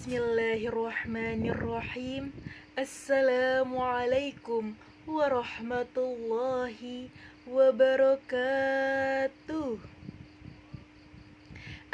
Bismillahirrahmanirrahim. Assalamualaikum warahmatullahi wabarakatuh.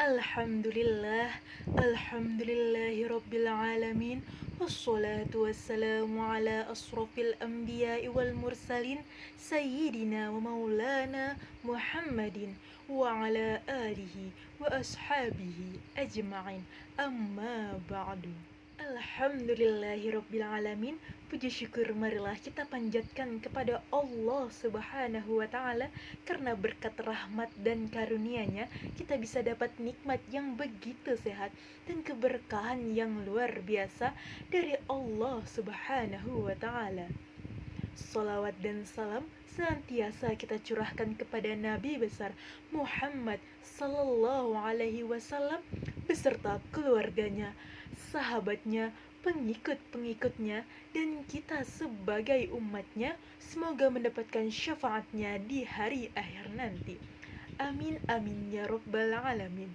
Alhamdulillah, alhamdulillahirabbil alamin. Wassalatu wassalamu ala asrofil anbiya'i wal mursalin sayyidina wa maulana Muhammadin wa ala alihi wa ashabihi ajma'in. Amma ba'du. Alhamdulillahirrabbilalamin. Puji syukur marilah kita panjatkan kepada Allah subhanahu wa ta'ala. Karena berkat rahmat dan karunia-Nya kita bisa dapat nikmat yang begitu sehat dan keberkahan yang luar biasa dari Allah subhanahu wa ta'ala. Salawat dan salam senantiasa kita curahkan kepada Nabi besar Muhammad sallallahu alaihi wasallam beserta keluarganya, sahabatnya, pengikut-pengikutnya, dan kita sebagai umatnya. Semoga mendapatkan syafaatnya di hari akhir nanti. Amin amin ya rabbal alamin.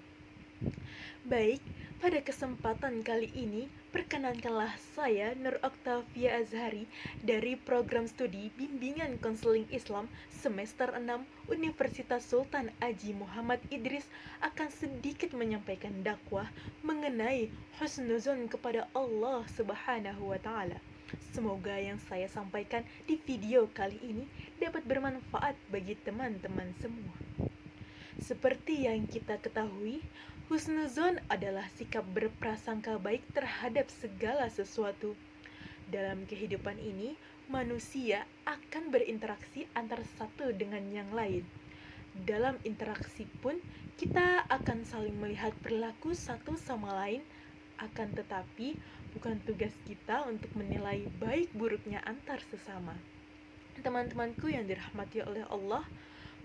Baik, pada kesempatan kali ini perkenankanlah saya Nur Oktavia Azhari dari program studi Bimbingan Konseling Islam semester 6 Universitas Sultan Haji Muhammad Idris akan sedikit menyampaikan dakwah mengenai husnuzon kepada Allah Subhanahu wa taala. Semoga yang saya sampaikan di video kali ini dapat bermanfaat bagi teman-teman semua. Seperti yang kita ketahui, husnuzon adalah sikap berprasangka baik terhadap segala sesuatu. Dalam kehidupan ini, manusia akan berinteraksi antara satu dengan yang lain. Dalam interaksi pun, kita akan saling melihat perilaku satu sama lain. Akan tetapi, bukan tugas kita untuk menilai baik buruknya antar sesama. Teman-temanku yang dirahmati oleh Allah,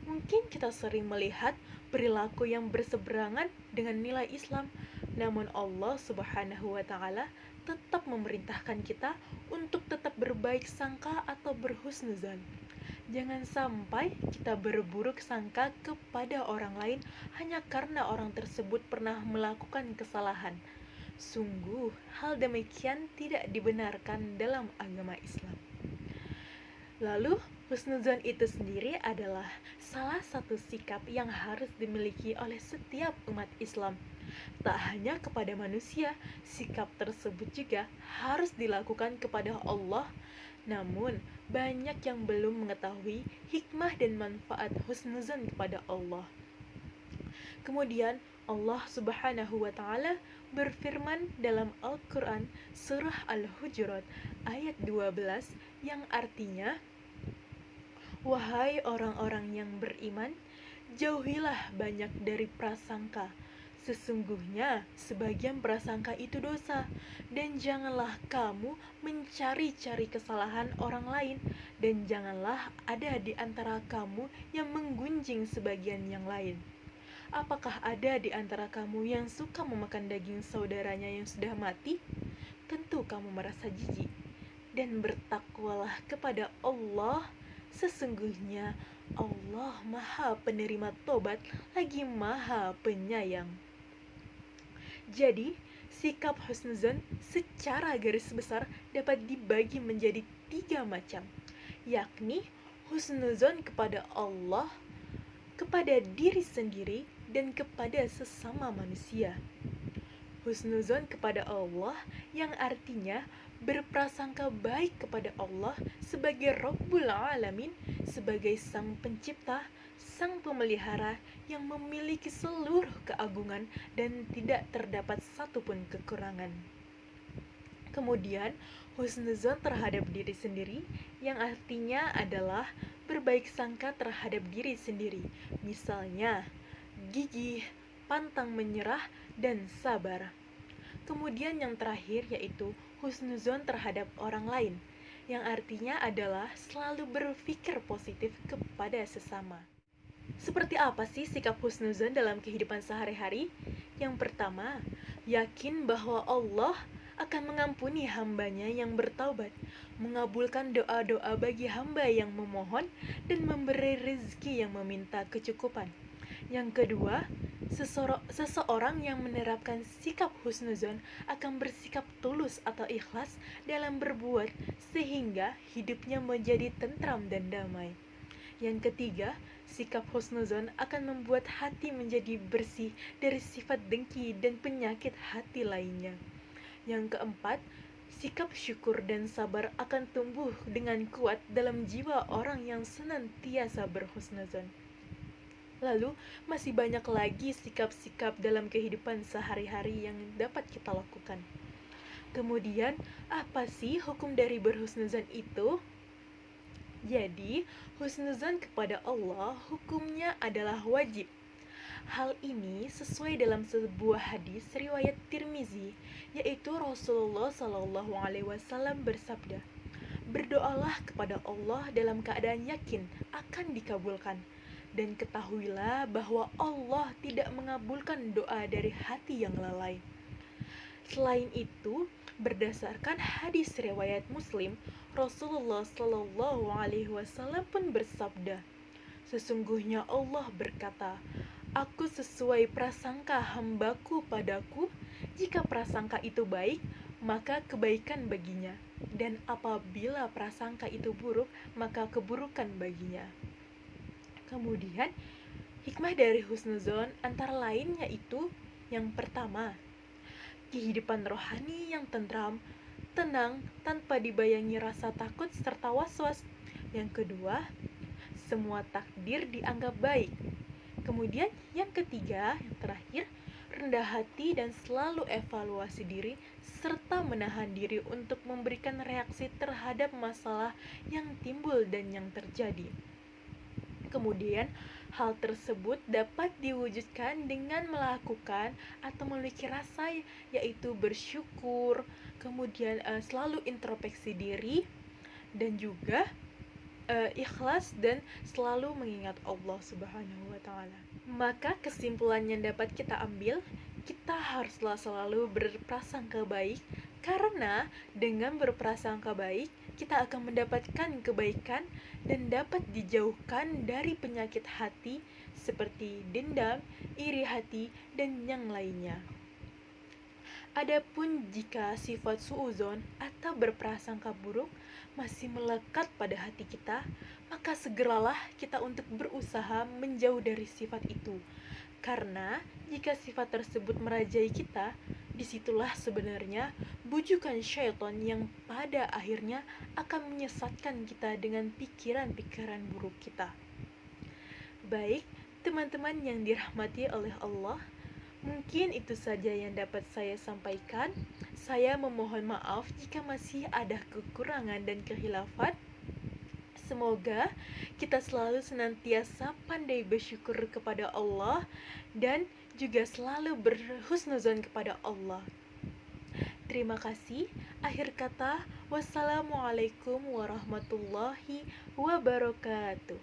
mungkin kita sering melihat perilaku yang berseberangan dengan nilai Islam, namun Allah Subhanahu wa taala tetap memerintahkan kita untuk tetap berbaik sangka atau berhusnuzan. Jangan sampai kita berburuk sangka kepada orang lain hanya karena orang tersebut pernah melakukan kesalahan. Sungguh, hal demikian tidak dibenarkan dalam agama Islam. Lalu, husnuzon itu sendiri adalah salah satu sikap yang harus dimiliki oleh setiap umat Islam. Tak hanya kepada manusia, sikap tersebut juga harus dilakukan kepada Allah. Namun, banyak yang belum mengetahui hikmah dan manfaat husnuzon kepada Allah. Kemudian, Allah Subhanahu wa taala berfirman dalam Al-Qur'an surah Al-Hujurat ayat 12 yang artinya, wahai orang-orang yang beriman, jauhilah banyak dari prasangka. Sesungguhnya sebagian prasangka itu dosa, dan janganlah kamu mencari-cari kesalahan orang lain, dan janganlah ada di antara kamu yang menggunjing sebagian yang lain. Apakah ada di antara kamu yang suka memakan daging saudaranya yang sudah mati? Tentu kamu merasa jijik. Dan bertakwalah kepada Allah. Sesungguhnya Allah Maha Penerima Tobat lagi Maha Penyayang. Jadi, sikap husnuzon secara garis besar dapat dibagi menjadi 3 macam, yakni husnuzon kepada Allah, kepada diri sendiri, dan kepada sesama manusia. Husnuzon kepada Allah yang artinya berprasangka baik kepada Allah sebagai Rabbul Alamin, sebagai Sang Pencipta, Sang Pemelihara yang memiliki seluruh keagungan dan tidak terdapat satupun kekurangan. Kemudian, husnuzon terhadap diri sendiri yang artinya adalah berbaik sangka terhadap diri sendiri. Misalnya, gigih, pantang menyerah, dan sabar. Kemudian yang terakhir yaitu husnuzon terhadap orang lain, yang artinya adalah selalu berpikir positif kepada sesama. Seperti apa sih sikap husnuzon dalam kehidupan sehari-hari? Yang pertama, yakin bahwa Allah akan mengampuni hambanya yang bertaubat, mengabulkan doa-doa bagi hamba yang memohon, dan memberi rezeki yang meminta kecukupan. Yang kedua, seseorang yang menerapkan sikap husnuzon akan bersikap tulus atau ikhlas dalam berbuat sehingga hidupnya menjadi tentram dan damai. Yang ketiga, sikap husnuzon akan membuat hati menjadi bersih dari sifat dengki dan penyakit hati lainnya. Yang keempat, sikap syukur dan sabar akan tumbuh dengan kuat dalam jiwa orang yang senantiasa berhusnuzon. Lalu, masih banyak lagi sikap-sikap dalam kehidupan sehari-hari yang dapat kita lakukan. Kemudian, apa sih hukum dari berhusnuzon itu? Jadi, husnuzon kepada Allah hukumnya adalah wajib. Hal ini sesuai dalam sebuah hadis riwayat Tirmizi, yaitu Rasulullah SAW bersabda, "Berdoalah kepada Allah dalam keadaan yakin akan dikabulkan, dan ketahuilah bahwa Allah tidak mengabulkan doa dari hati yang lalai." Selain itu, berdasarkan hadis riwayat Muslim, Rasulullah SAW pun bersabda, "Sesungguhnya Allah berkata, Aku sesuai prasangka hambaku padaku. Jika prasangka itu baik, maka kebaikan baginya. Dan apabila prasangka itu buruk, maka keburukan baginya." Kemudian, hikmah dari husnuzon antara lain yaitu yang pertama, kehidupan rohani yang tentram, tenang, tanpa dibayangi rasa takut serta was-was. Yang kedua, semua takdir dianggap baik. Kemudian yang ketiga, yang terakhir, rendah hati dan selalu evaluasi diri serta menahan diri untuk memberikan reaksi terhadap masalah yang timbul dan yang terjadi. Kemudian, hal tersebut dapat diwujudkan dengan melakukan atau memiliki rasa yaitu bersyukur, kemudian selalu introspeksi diri dan juga ikhlas dan selalu mengingat Allah Subhanahu wa taala. Maka kesimpulan yang dapat kita ambil, kita haruslah selalu berprasangka baik karena dengan berprasangka baik kita akan mendapatkan kebaikan dan dapat dijauhkan dari penyakit hati seperti dendam, iri hati, dan yang lainnya. Adapun jika sifat suuzon atau berprasangka buruk masih melekat pada hati kita, maka segeralah kita untuk berusaha menjauh dari sifat itu. Karena jika sifat tersebut merajai kita, disitulah sebenarnya bujukan syaitan yang pada akhirnya akan menyesatkan kita dengan pikiran-pikiran buruk kita. Baik, teman-teman yang dirahmati oleh Allah, mungkin itu saja yang dapat saya sampaikan. Saya memohon maaf jika masih ada kekurangan dan kehilafan. Semoga kita selalu senantiasa pandai bersyukur kepada Allah dan juga selalu berhusnuzon kepada Allah. Terima kasih. Akhir kata, wassalamualaikum warahmatullahi wabarakatuh.